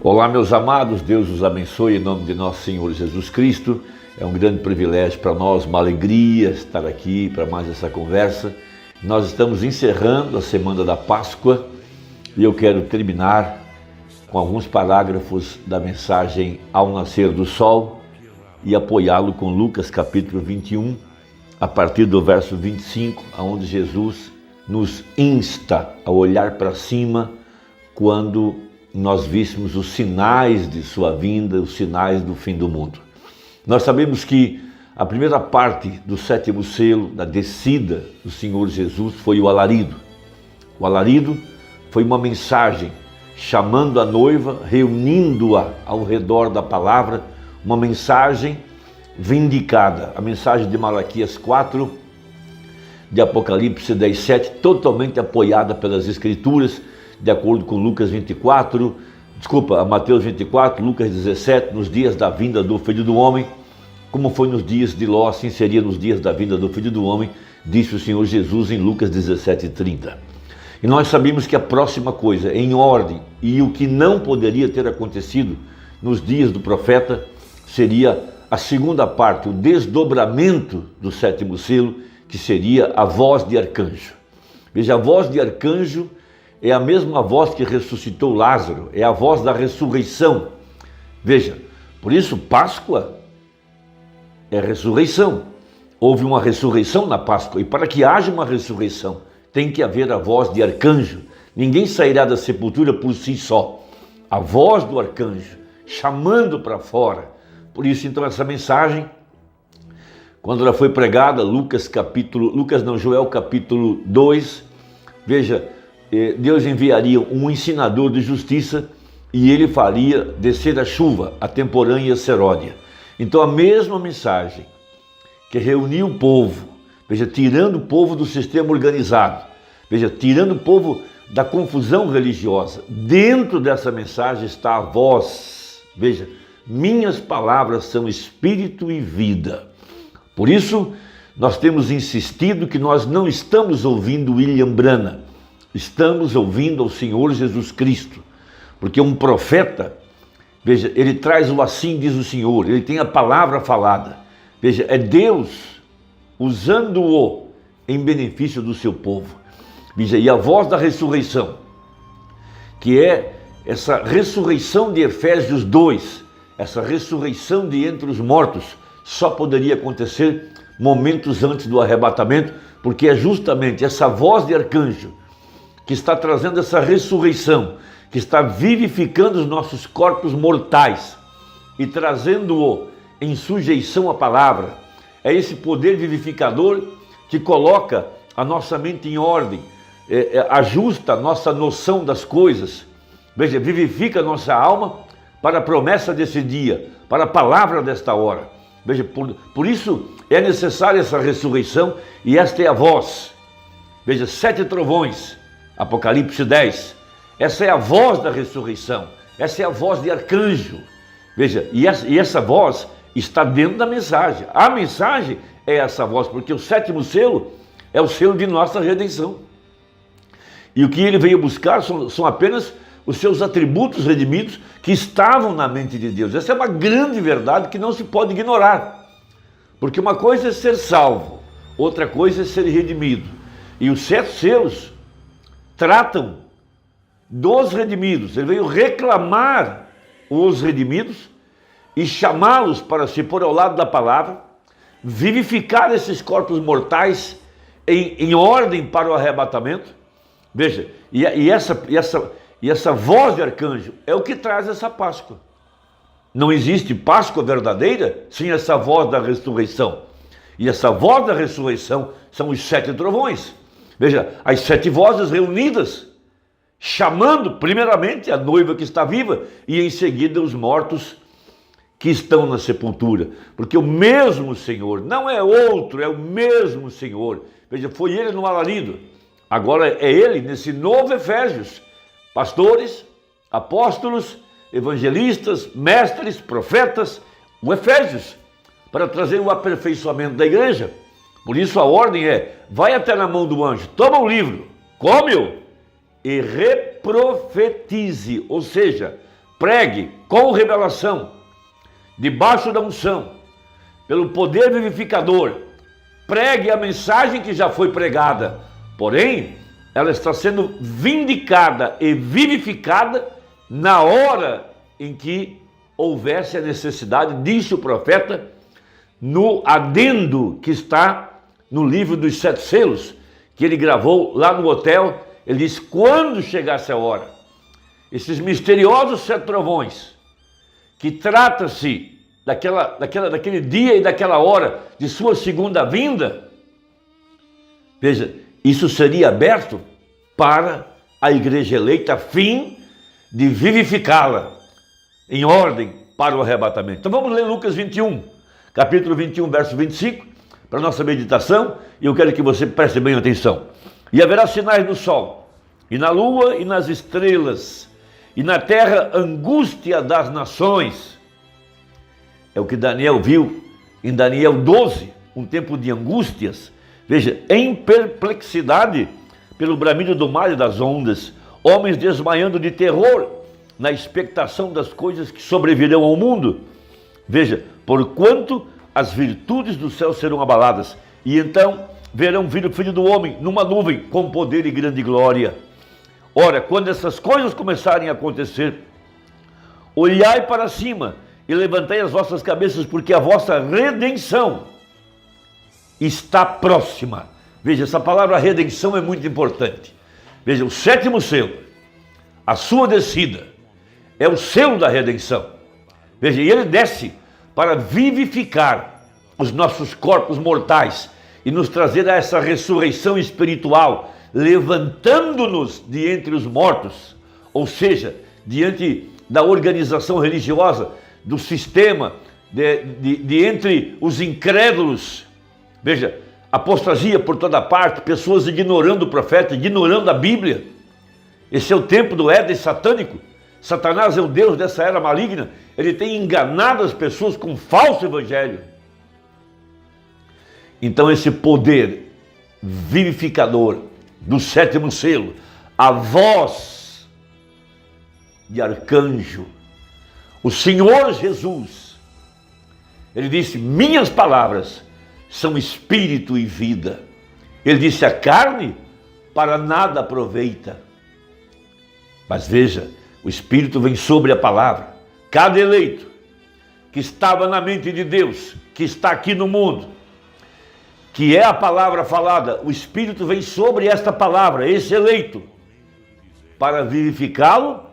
Olá, meus amados, Deus os abençoe em nome de nosso Senhor Jesus Cristo. É um grande privilégio para nós, uma alegria estar aqui para mais essa conversa. Nós estamos encerrando a semana da Páscoa e eu quero terminar com alguns parágrafos da mensagem Ao Nascer do Sol e apoiá-lo com Lucas capítulo 21, a partir do verso 25, onde Jesus nos insta a olhar para cima quando nós víssemos os sinais de sua vinda, os sinais do fim do mundo. Nós sabemos que a primeira parte do sétimo selo, da descida do Senhor Jesus, foi o alarido. O alarido foi uma mensagem chamando a noiva, reunindo-a ao redor da palavra, uma mensagem vindicada, a mensagem de Malaquias 4, de Apocalipse 10:7, totalmente apoiada pelas Escrituras, de acordo com Mateus 24, Lucas 17, nos dias da vinda do Filho do Homem, como foi nos dias de Ló, assim seria nos dias da vinda do Filho do Homem, disse o Senhor Jesus em Lucas 17:30. E nós sabemos que a próxima coisa, em ordem, e o que não poderia ter acontecido nos dias do profeta, seria a segunda parte, o desdobramento do sétimo selo, que seria a voz de arcanjo. Veja, a voz de arcanjo é a mesma voz que ressuscitou Lázaro, é a voz da ressurreição. Veja, por isso Páscoa é ressurreição. Houve uma ressurreição na Páscoa, e para que haja uma ressurreição, tem que haver a voz de arcanjo. Ninguém sairá da sepultura por si só. A voz do arcanjo, chamando para fora. Por isso, então, essa mensagem, quando ela foi pregada, Joel capítulo 2, veja, Deus enviaria um ensinador de justiça e ele faria descer a chuva, a temporã e a serôdia. Então a mesma mensagem que reuniu o povo, veja, tirando o povo do sistema organizado, veja, tirando o povo da confusão religiosa, dentro dessa mensagem está a voz, veja, minhas palavras são espírito e vida. Por isso nós temos insistido que nós não estamos ouvindo William Branham, estamos ouvindo ao Senhor Jesus Cristo, porque um profeta, veja, ele traz o assim diz o Senhor, ele tem a palavra falada, veja, é Deus usando-o em benefício do seu povo, veja, e a voz da ressurreição, que é essa ressurreição de Efésios 2, essa ressurreição de entre os mortos, só poderia acontecer momentos antes do arrebatamento, porque é justamente essa voz de arcanjo que está trazendo essa ressurreição, que está vivificando os nossos corpos mortais e trazendo-o em sujeição à palavra. É esse poder vivificador que coloca a nossa mente em ordem, ajusta a nossa noção das coisas, veja, vivifica a nossa alma para a promessa desse dia, para a palavra desta hora. Veja, por isso é necessária essa ressurreição e esta é a voz. Veja, 7 trovões, Apocalipse 10, essa é a voz da ressurreição, essa é a voz de arcanjo, veja, e essa voz está dentro da mensagem, a mensagem é essa voz, porque o sétimo selo é o selo de nossa redenção, e o que ele veio buscar são apenas os seus atributos redimidos que estavam na mente de Deus. Essa é uma grande verdade que não se pode ignorar, porque uma coisa é ser salvo, outra coisa é ser redimido, e os 7 selos tratam dos redimidos. Ele veio reclamar os redimidos e chamá-los para se pôr ao lado da palavra, vivificar esses corpos mortais em ordem para o arrebatamento. Veja, e essa voz de arcanjo é o que traz essa Páscoa. Não existe Páscoa verdadeira sem essa voz da ressurreição. E essa voz da ressurreição são os 7 trovões. Veja, as 7 vozes reunidas, chamando primeiramente a noiva que está viva e em seguida os mortos que estão na sepultura. Porque o mesmo Senhor, não é outro, é o mesmo Senhor. Veja, foi ele no alarido, agora é ele nesse novo Efésios. Pastores, apóstolos, evangelistas, mestres, profetas, o Efésios, para trazer o aperfeiçoamento da igreja. Por isso a ordem é, vai até na mão do anjo, toma o livro, come-o e reprofetize, ou seja, pregue com revelação, debaixo da unção, pelo poder vivificador, pregue a mensagem que já foi pregada, porém, ela está sendo vindicada e vivificada na hora em que houvesse a necessidade, disse o profeta, no adendo que está no livro dos 7 selos, que ele gravou lá no hotel. Ele diz, quando chegasse a hora, esses misteriosos 7 trovões, que trata-se daquele dia e daquela hora de sua segunda vinda, veja, isso seria aberto para a igreja eleita, a fim de vivificá-la em ordem para o arrebatamento. Então vamos ler Lucas 21, capítulo 21, verso 25, para a nossa meditação, e eu quero que você preste bem atenção. E haverá sinais no sol, e na lua, e nas estrelas, e na terra angústia das nações. É o que Daniel viu em Daniel 12, um tempo de angústias. Veja, em perplexidade pelo bramido do mar e das ondas, homens desmaiando de terror na expectação das coisas que sobrevirão ao mundo. Veja, porquanto as virtudes do céu serão abaladas, e então verão vir o Filho do Homem numa nuvem com poder e grande glória. Ora, quando essas coisas começarem a acontecer, olhai para cima e levantai as vossas cabeças, porque a vossa redenção está próxima. Veja, essa palavra redenção é muito importante. Veja, o 7º selo, a sua descida, é o selo da redenção. Veja, e ele desce para vivificar os nossos corpos mortais e nos trazer a essa ressurreição espiritual, levantando-nos de entre os mortos, ou seja, diante da organização religiosa, do sistema, de entre os incrédulos. Veja, apostasia por toda parte, pessoas ignorando o profeta, ignorando a Bíblia. Esse é o tempo do Éden satânico. Satanás é o Deus dessa era maligna. Ele tem enganado as pessoas com falso evangelho. Então esse poder vivificador do 7º selo, a voz de arcanjo, o Senhor Jesus, ele disse, minhas palavras são espírito e vida. Ele disse, a carne para nada aproveita. Mas veja, o Espírito vem sobre a palavra. Cada eleito que estava na mente de Deus, que está aqui no mundo, que é a palavra falada, o Espírito vem sobre esta palavra, esse eleito, para vivificá-lo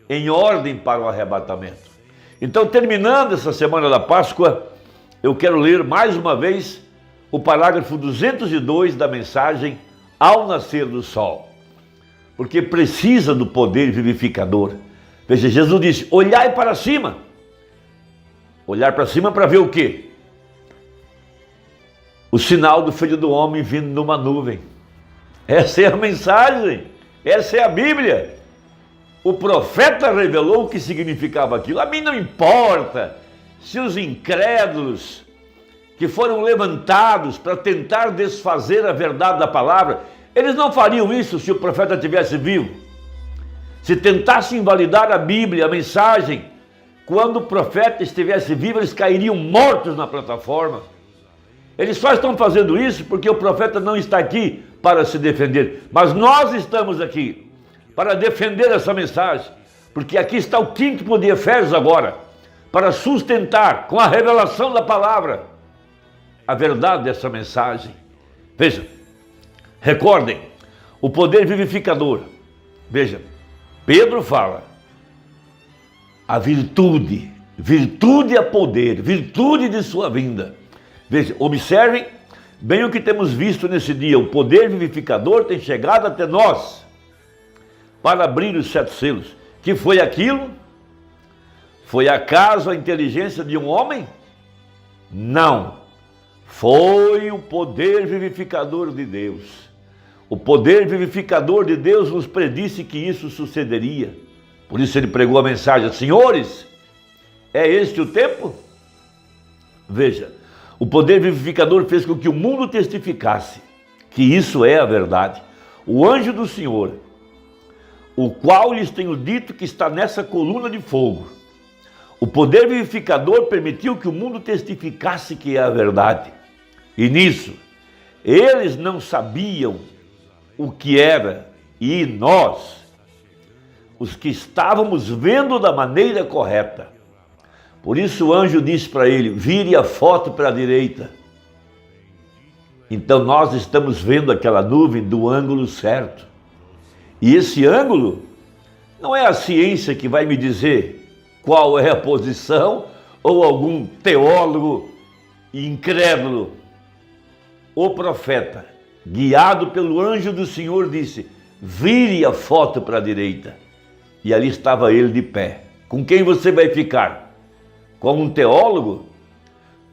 em ordem para o arrebatamento. Então, terminando essa semana da Páscoa, eu quero ler mais uma vez o parágrafo 202 da mensagem Ao Nascer do Sol, porque precisa do poder vivificador. Veja, Jesus disse, olhai para cima. Olhar para cima para ver o quê? O sinal do Filho do Homem vindo numa nuvem. Essa é a mensagem, essa é a Bíblia. O profeta revelou o que significava aquilo. A mim não importa se os incrédulos que foram levantados para tentar desfazer a verdade da palavra, eles não fariam isso se o profeta estivesse vivo. Se tentasse invalidar a Bíblia, a mensagem, quando o profeta estivesse vivo, eles cairiam mortos na plataforma. Eles só estão fazendo isso porque o profeta não está aqui para se defender. Mas nós estamos aqui para defender essa mensagem, porque aqui está o quinto de Efésios agora, para sustentar com a revelação da palavra a verdade dessa mensagem. Veja, recordem, o poder vivificador. Veja, Pedro fala, a virtude é poder, virtude de sua vinda. Veja, observem bem o que temos visto nesse dia. O poder vivificador tem chegado até nós para abrir os 7 selos. Que foi aquilo? Foi acaso a inteligência de um homem? Não. Foi o poder vivificador de Deus. O poder vivificador de Deus nos predisse que isso sucederia. Por isso ele pregou a mensagem, senhores, é este o tempo? Veja, o poder vivificador fez com que o mundo testificasse que isso é a verdade. O anjo do Senhor, o qual lhes tenho dito que está nessa coluna de fogo. O poder vivificador permitiu que o mundo testificasse que é a verdade. E nisso, eles não sabiam o que era, e nós, os que estávamos vendo da maneira correta. Por isso o anjo disse para ele, vire a foto para a direita. Então nós estamos vendo aquela nuvem do ângulo certo. E esse ângulo não é a ciência que vai me dizer qual é a posição, ou algum teólogo incrédulo. O profeta, guiado pelo anjo do Senhor, disse, vire a foto para a direita. E ali estava ele de pé. Com quem você vai ficar? Com um teólogo?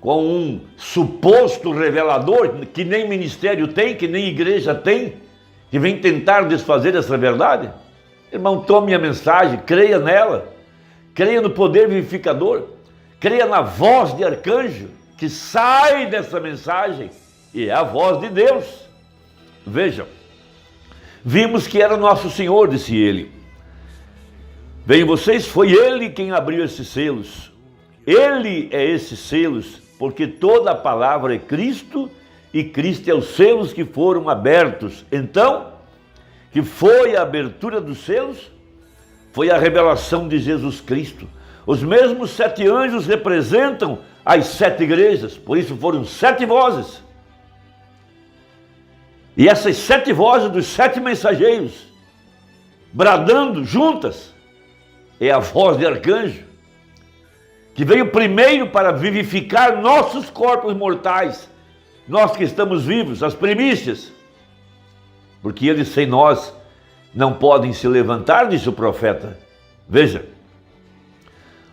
Com um suposto revelador que nem ministério tem, que nem igreja tem, que vem tentar desfazer essa verdade? Irmão, tome a mensagem, creia nela, creia no poder vivificador, creia na voz de arcanjo que sai dessa mensagem, e é a voz de Deus. Vejam, vimos que era nosso Senhor, disse ele. Venham vocês, foi ele quem abriu esses selos. Ele é esses selos, porque toda a palavra é Cristo, e Cristo é os selos que foram abertos. Então, que foi a abertura dos selos? Foi a revelação de Jesus Cristo. Os mesmos 7 anjos representam as 7 igrejas, por isso foram 7 vozes. E essas 7 vozes dos 7 mensageiros, bradando juntas, é a voz de arcanjo, que veio primeiro para vivificar nossos corpos mortais, nós que estamos vivos, as primícias, porque eles sem nós não podem se levantar, disse o profeta. Veja,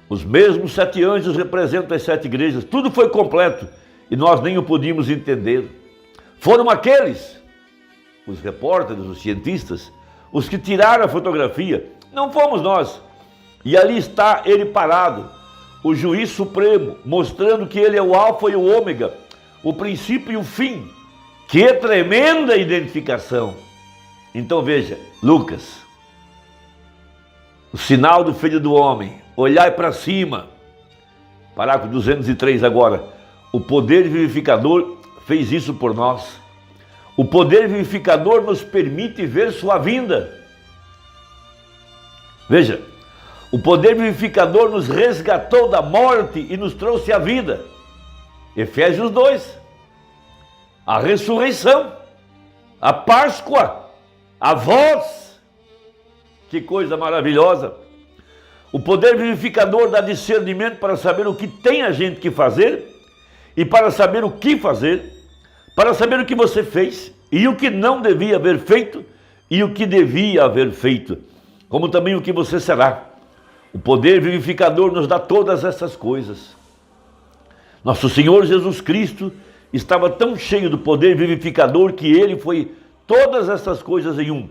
os mesmos 7 anjos representam as 7 igrejas, tudo foi completo e nós nem o podíamos entender. Foram aqueles, os repórteres, os cientistas, os que tiraram a fotografia, não fomos nós. E ali está ele parado, o juiz supremo, mostrando que ele é o alfa e o ômega, o princípio e o fim. Que tremenda identificação! Então veja, Lucas, o sinal do Filho do Homem, olhai para cima, parágrafo 203 agora, o poder vivificador fez isso por nós. O poder vivificador nos permite ver sua vinda. Veja, o poder vivificador nos resgatou da morte e nos trouxe a vida. Efésios 2. A ressurreição, a Páscoa, a voz. Que coisa maravilhosa. O poder vivificador dá discernimento para saber o que tem a gente que fazer e para saber o que fazer, para saber o que você fez e o que não devia haver feito e o que devia haver feito, como também o que você será. O poder vivificador nos dá todas essas coisas. Nosso Senhor Jesus Cristo estava tão cheio do poder vivificador que ele foi todas essas coisas em um.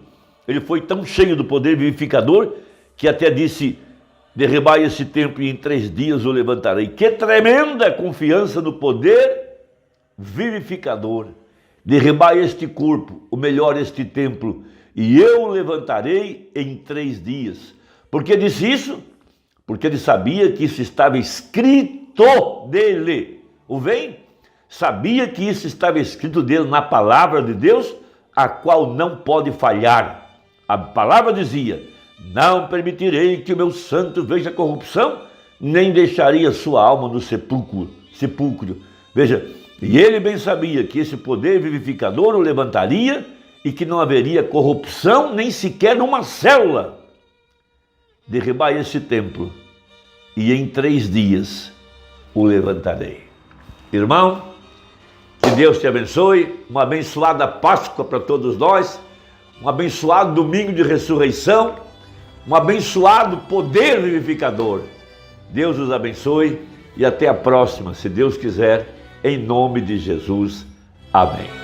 Ele foi tão cheio do poder vivificador que até disse, derribai esse templo e em 3 dias o levantarei. Que tremenda confiança no poder vivificador. Derribai este corpo, o melhor este templo, e eu o levantarei em 3 dias. Por que disse isso? Porque ele sabia que isso estava escrito dele. O vem? Sabia que isso estava escrito dele na palavra de Deus, a qual não pode falhar. A palavra dizia, não permitirei que o meu santo veja corrupção, nem deixarei a sua alma no sepulcro. Veja, e ele bem sabia que esse poder vivificador o levantaria e que não haveria corrupção, nem sequer uma célula. Derribai esse templo e em 3 dias o levantarei. Irmão, que Deus te abençoe, uma abençoada Páscoa para todos nós, um abençoado domingo de ressurreição, um abençoado poder vivificador. Deus os abençoe e até a próxima, se Deus quiser, em nome de Jesus. Amém.